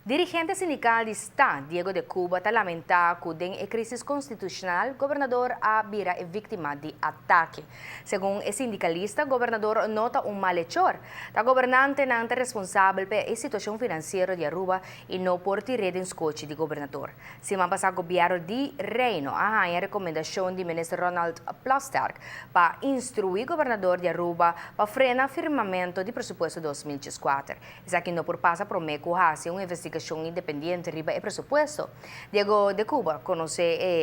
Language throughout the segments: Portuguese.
Dirigente sindicalista Diego de Cuba lamenta que a crise constitucional, o governador a vira é vítima de ataque. Segundo o sindicalista, o governador nota malhechor. O governante não é responsável pela situação financeira de Aruba e não por tirar em escote de governador. Semana passada, o governo de Reino a recomendação do ministro Ronald Plasterk para instruir o governador de Aruba para frenar o firmamento do pressuposto 2024. Isso aqui não por passa por meio de uma investigação independente riba e presupuesto. Diego de Cuba conoce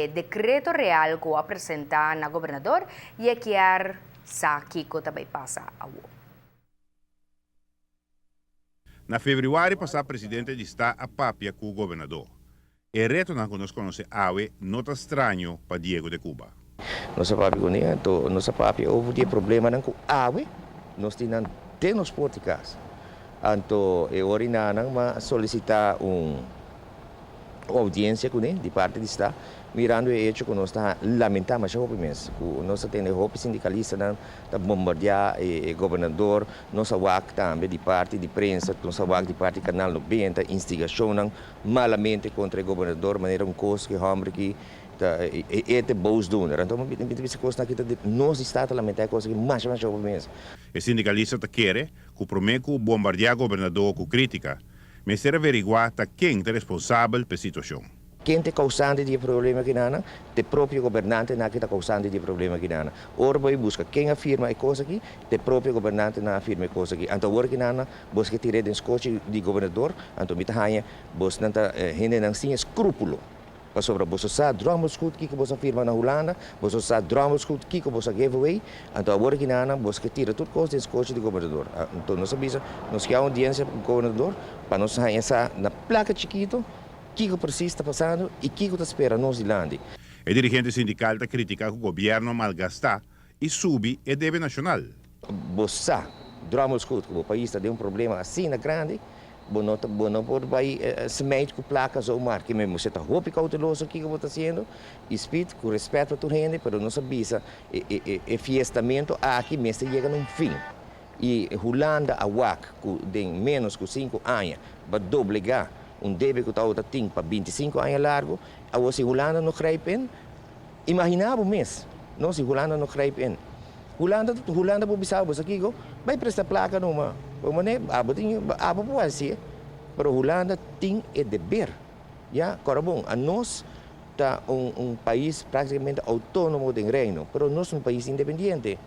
o decreto real que apresenta na governador e é que sa Kiko também passa a o. Na fevereiro passado, o presidente está a papia com o governador. E reto na que nós conhecemos AWE não está estranho para Diego de Cuba. Nossa papia houve problema com AWE, nós temos porticas. Então, eu solicitar uma audiência com ele, de parte do Estado, mirando o hecho que nós estamos lamentando, mas nós temos sindicalista para bombardear o governador, nós temos também de parte de imprensa, nós temos de parte do Canal 90, instigação malamente contra o governador, de maneira coisa que homem que é bons donos. Então, nós estamos lamentando coisas que mais mesmo. O sindicalista quer que o prometo bombardear o governador com crítica, mas ser averiguar quem é responsável pela situação. Quem é causante de problema que não, o próprio governante não é causante de problema que não. Ora vai buscar quem afirma a coisa aqui, o próprio governante não afirma a coisa aqui. Então ora que não, busca tirar do escote do governador, então me tahanha, busca não sem escrúpulo. Sobre você sabe, drama escuta que você afirma na Holanda, você sabe, drama escuta que você giveaway, então agora que não, você tira tudo coisa do escote do governador. Então nós sabemos, nós queremos audiência com o governador, para nós essa na placa chiquito, o que precisa está passando e o que está esperando nós de Lande. O dirigente sindical está criticando que o governo malgastar e sube a débito nacional. Você sabe, drama escuta que o país tem problema assim na grande, não pode semente com placas ou marca mesmo. Você está roupa cauteloso aqui que você está fazendo, espírito, com respeito a tua gente, mas não sabia o fiestamento aqui mesmo chega num fim. E Holanda, a WAC, tem menos de 5 anos, vai doblegar débito que está tem para 25 anos largo, a você Holanda não crê bem, imaginava mesmo, não se Holanda não crê bem. Holanda por bisau você aqui, vai prestar placa numa. Abo pode ser, mas Holanda tem o dever. Agora bom, a nós está país praticamente autônomo do reino, mas nós um país independente.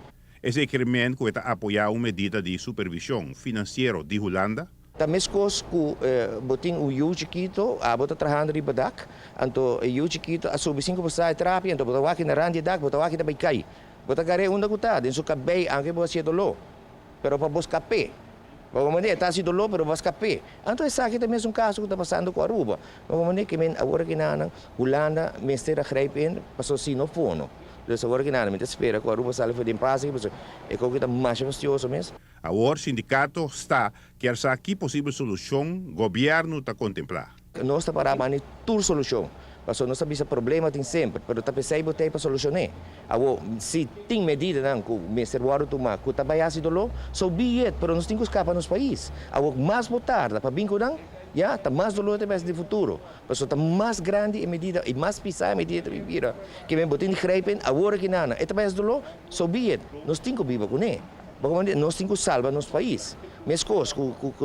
Esse requerimento que está apoiar uma medida de supervisão financeira de Holanda? Também coisas que botem o Yu Chiquito, a bota trabalhando de badak, então o Yu Chiquito a subir 5% de terapia, então botar aqui na rande dak, botar aqui também cai. Botar gare onde que está, dentro do cabelo, anche você dolor, pero para buscar pé. Vamos maneira, está se dolor, pero buscar pé. Então esse aqui também é caso que está passando com a Aruba. Vamos maneira que agora que não, Holanda, mestre a greipen, passou sinofono. Então agora que não, me espera que a Aruba saia de paz, é que está mais fastidioso mesmo. Agora o sindicato está quer saber que possível solução o governo está contemplar. Nós estamos para manter toda solução. Mas nós sabemos que o problema tem sempre, mas está pensando para solucionar. Se tem medida que o Ministério Waro tomar, que está bem dolor, so be it, mas nós temos que escapar nos país. Mais votar, para vincular, está mais dolor também no futuro. Mas está mais grande a medida e mais pisada a medida de vivir. Que vem botando greipen, agora que não, é também dolor, so be it. Nós temos que viver com ele. Nós temos que salvar nosso país. Mesma coisa,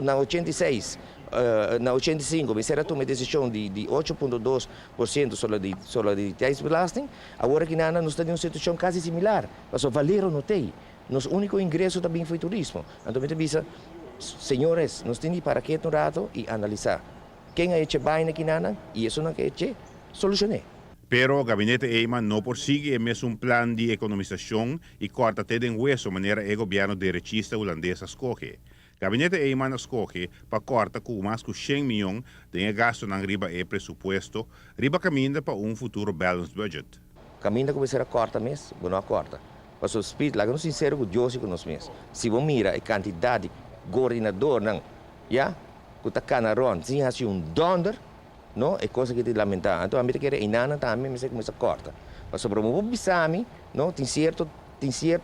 na 86, na 85, me será uma decisão de 8,2% sobre a belasting. Agora que não, nós temos uma situação quase similar. Mas o valero não tem. Nosso único ingresso também foi turismo. Então, me diz, senhores, nós temos para que um rato e analisar. Quem é que vai aqui não e isso não é que solucionar. Pero o gabinete Eyman não persigue o mesmo plano de economização e corta até de hueso maneira o governo derechista holandês escolhe. O gabinete Eyman escolhe para cortar com mais de 100 milhões de gasto na riba e presupuesto, riba caminha para futuro balanced budget. Caminha começar a cortar mesmo, não corta. Mas o espírito, lá não sincero com Deus e com nós mesmos. Se você mira a quantidade de governador, que está canaron, se há dólar, não é coisa que te lamentar. Então a mim quer inana também me começa a cortar. Mas sobre o bisami, não tem certo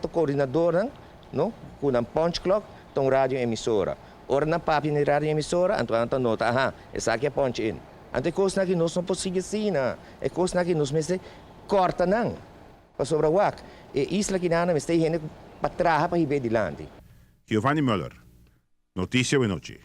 coordenador, não, com um punch clock, tem rádio emissora. ora na papi ni rádio emissora, anto nota, essa aqui é punch in. Ante coisa que nós não podemos assim, é coisa que nós mesmo corta não, para sobra o wak. E isla que nana, mas tem gente para trás para ir dilante. Giovanni Müller, Notícia Noche.